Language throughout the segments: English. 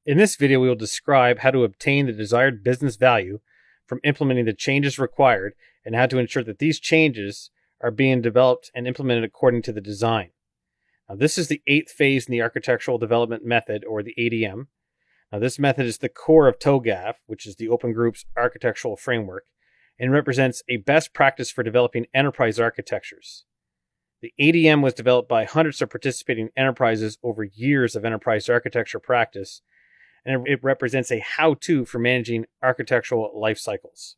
In this video, we will describe how to obtain the desired business value from implementing the changes required and how to ensure that these changes are being developed and implemented according to the design. Now, this is the 8th phase in the architectural development method, or the ADM. Now, this method is the core of TOGAF, which is the Open Group's architectural framework, and represents a best practice for developing enterprise architectures. The ADM was developed by hundreds of participating enterprises over years of enterprise architecture practice, and it represents a how-to for managing architectural life cycles.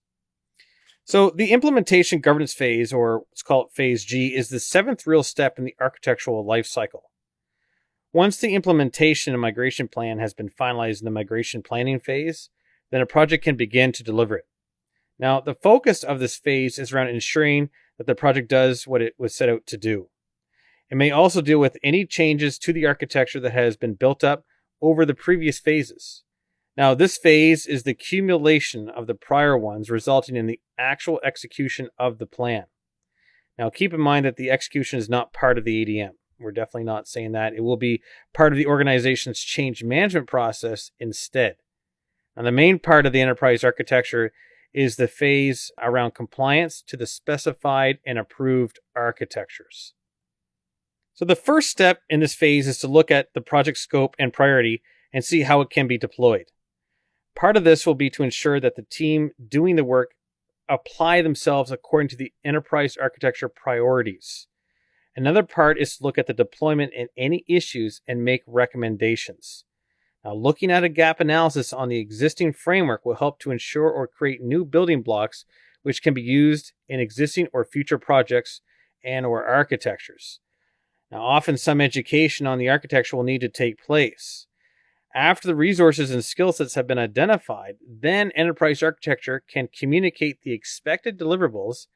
So the implementation governance phase, or let's call it phase G, is the 7th real step in the architectural life cycle. Once the implementation and migration plan has been finalized in the migration planning phase, then a project can begin to deliver it. Now, the focus of this phase is around ensuring that the project does what it was set out to do. It may also deal with any changes to the architecture that has been built up over the previous phases. Now, this phase is the accumulation of the prior ones, resulting in the actual execution of the plan. Now, keep in mind that the execution is not part of the ADM. We're definitely not saying that. It will be part of the organization's change management process instead. Now, the main part of the enterprise architecture is the phase around compliance to the specified and approved architectures. So the first step in this phase is to look at the project scope and priority and see how it can be deployed. Part of this will be to ensure that the team doing the work apply themselves according to the enterprise architecture priorities. Another part is to look at the deployment and any issues and make recommendations. Now, looking at a gap analysis on the existing framework will help to ensure or create new building blocks which can be used in existing or future projects and or architectures. Now, often some education on the architecture will need to take place. After the resources and skill sets have been identified, then enterprise architecture can communicate the expected deliverables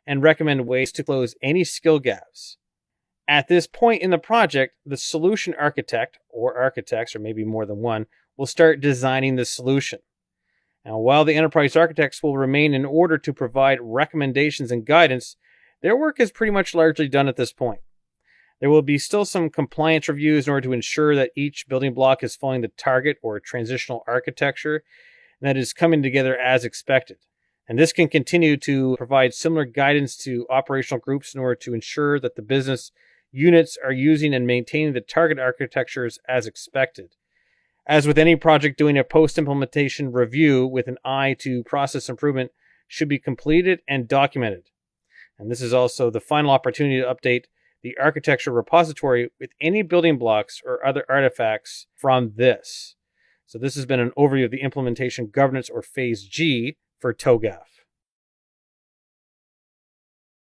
and recommend ways to close any skill gaps. At this point in the project, the solution architect, or architects, or maybe more than one, will start designing the solution. Now, while the enterprise architects will remain in order to provide recommendations and guidance, their work is pretty much largely done at this point. There will be still some compliance reviews in order to ensure that each building block is following the target or transitional architecture and that is coming together as expected. And this can continue to provide similar guidance to operational groups in order to ensure that the business units are using and maintaining the target architectures as expected. As with any project, doing a post-implementation review with an eye to process improvement should be completed and documented. And this is also the final opportunity to update the architecture repository with any building blocks or other artifacts from this. So this has been an overview of the implementation governance, or phase G, for TOGAF.